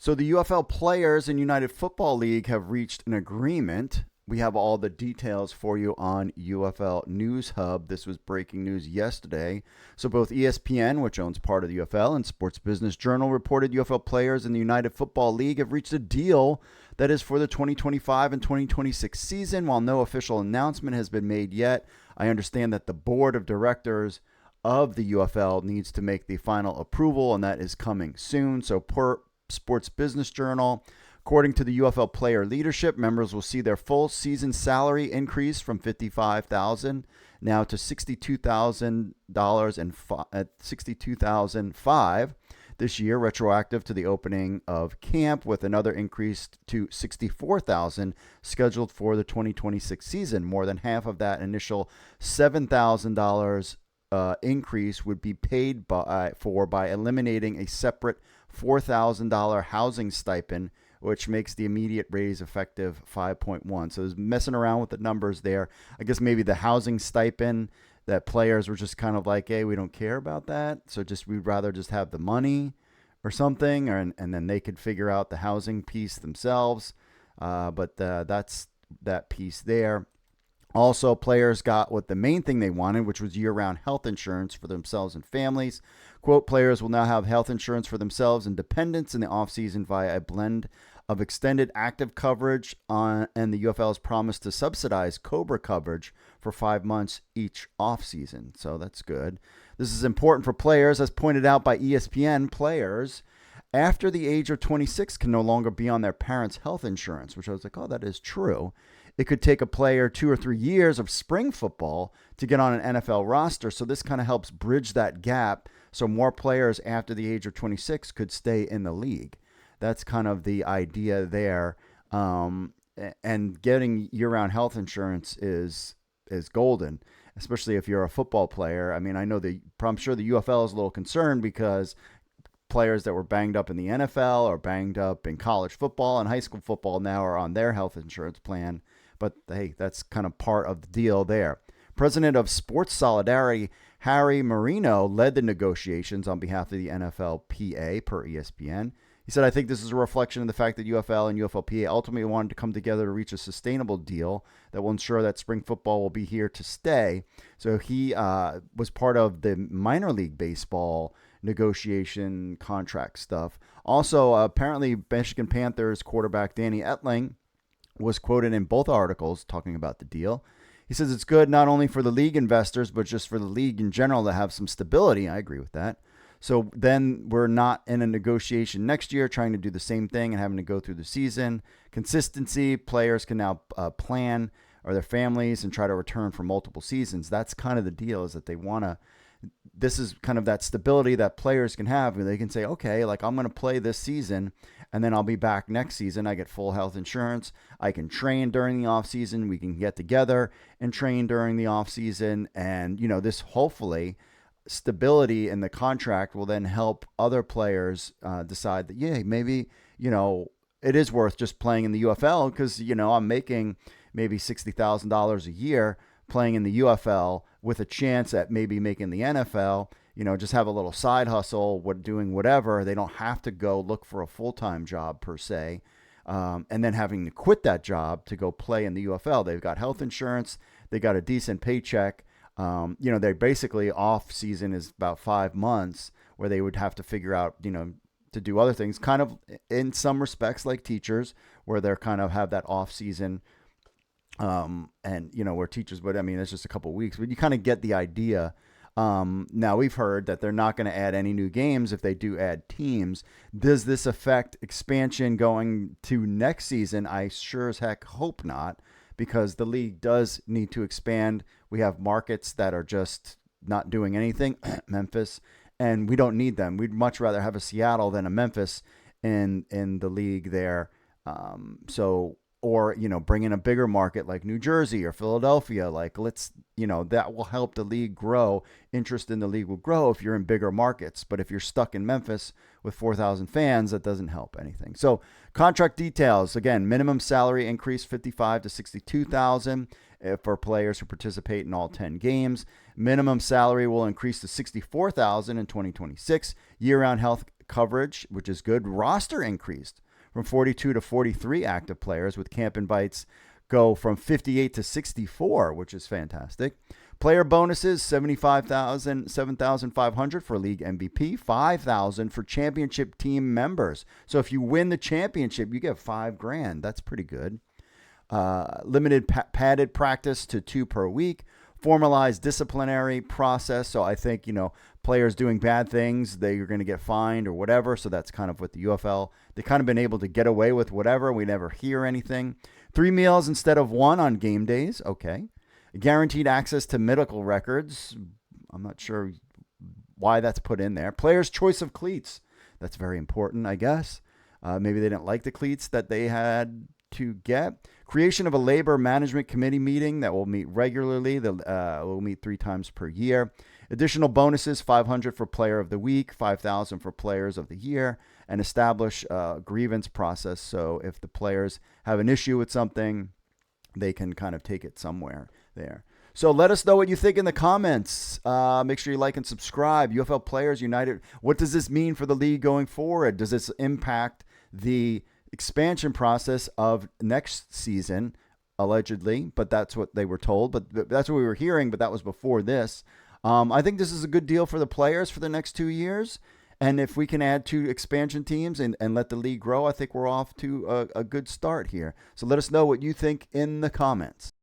So the UFL players in United Football League have reached an agreement. We have all the details for you on UFL News Hub. This was breaking news yesterday. So both ESPN, which owns part of the UFL, and Sports Business Journal reported UFL players in the United Football League have reached a deal that is for the 2025 and 2026 season. While no official announcement has been made yet, I understand that the board of directors of the UFL needs to make the final approval, and that is coming soon. So per Sports Business Journal, according to the UFL player leadership, members will see their full season salary increase from $55,000 now to $62,000 and $62,005 this year, retroactive to the opening of camp, with another increase to $64,000 scheduled for the 2026 season. More than half of that initial $7,000 increase would be paid by eliminating a separate $4,000 housing stipend, which makes the immediate raise effective 5.1. So there's messing around with the numbers there. I guess maybe the housing stipend that players were just kind of like, hey, we don't care about that. So we'd rather just have the money or something, and then they could figure out the housing piece themselves. But that's that piece there. Also, players got what the main thing they wanted, which was year-round health insurance for themselves and families. Quote, players will now have health insurance for themselves and dependents in the offseason via a blend of extended active coverage and the UFL has promised to subsidize COBRA coverage for 5 months each offseason. So that's good. This is important for players, as pointed out by ESPN. Players after the age of 26 can no longer be on their parents' health insurance, which I was like, oh, that is true. It could take a player 2 or 3 years of spring football to get on an NFL roster. So this kind of helps bridge that gap so more players after the age of 26 could stay in the league. That's kind of the idea there. And getting year-round health insurance is golden, especially if you're a football player. I mean, I'm sure the UFL is a little concerned because players that were banged up in the NFL or banged up in college football and high school football now are on their health insurance plan. But hey, that's kind of part of the deal there. President of Sports Solidarity, Harry Marino, led the negotiations on behalf of the NFLPA per ESPN. He said, I think this is a reflection of the fact that UFL and UFLPA ultimately wanted to come together to reach a sustainable deal that will ensure that spring football will be here to stay. So he was part of the minor league baseball negotiation contract stuff. Also, apparently, Michigan Panthers quarterback Danny Etling was quoted in both articles talking about the deal. He says it's good not only for the league investors, but just for the league in general to have some stability. I agree with that. So then we're not in a negotiation next year trying to do the same thing and having to go through the season. Consistency, players can now plan, or their families, and try to return for multiple seasons. That's kind of the deal, is that they want to, this is kind of that stability that players can have. They can say, okay, like I'm going to play this season and then I'll be back next season. I get full health insurance. I can train during the off season. We can get together and train during the off season. And, this hopefully stability in the contract will then help other players decide that, yeah, maybe, it is worth just playing in the UFL because, I'm making maybe $60,000 a year playing in the UFL with a chance at maybe making the NFL, just have a little side hustle, doing whatever. They don't have to go look for a full-time job per se. And then having to quit that job to go play in the UFL. They've got health insurance. They got a decent paycheck. They basically off season is about 5 months where they would have to figure out, to do other things, kind of in some respects like teachers, where they're kind of have that off season. And where teachers, but I mean, it's just a couple of weeks, but you kind of get the idea. Now we've heard that they're not going to add any new games if they do add teams. Does this affect expansion going to next season? I sure as heck hope not, because the league does need to expand. We have markets that are just not doing anything, Memphis, and we don't need them. We'd much rather have a Seattle than a Memphis in the league there. Or bring in a bigger market like New Jersey or Philadelphia. Like, that will help the league grow. Interest in the league will grow if you're in bigger markets. But if you're stuck in Memphis with 4,000 fans, that doesn't help anything. So contract details, again, minimum salary increase 55 to 62,000 for players who participate in all 10 games. Minimum salary will increase to 64,000 in 2026. Year-round health coverage, which is good. Roster increased from 42 to 43 active players, with camp invites go from 58 to 64, which is fantastic. Player bonuses, $75,000, $7,500 for league MVP, $5,000 for championship team members. So if you win the championship, you get $5,000. That's pretty good. Limited padded practice to 2 per week. Formalized disciplinary process. So I think, players doing bad things, they're going to get fined or whatever. So that's kind of what the UFL, they kind of been able to get away with whatever. We never hear anything. 3 meals instead of 1 on game days. Okay. Guaranteed access to medical records. I'm not sure why that's put in there. Players' choice of cleats. That's very important, I guess. Maybe they didn't like the cleats that they had to get. Creation of a labor management committee meeting that will meet regularly. Will meet 3 times per year. Additional bonuses, $500 for player of the week, $5,000 for players of the year, and establish a grievance process. So if the players have an issue with something, they can kind of take it somewhere there. So let us know what you think in the comments. Make sure you like and subscribe. UFL Players United. What does this mean for the league going forward? Does this impact the expansion process of next season, allegedly? But that's what they were told. But that's what we were hearing. But that was before this. I think this is a good deal for the players for the next 2 years. And if we can add 2 expansion teams and let the league grow, I think we're off to a good start here. So let us know what you think in the comments.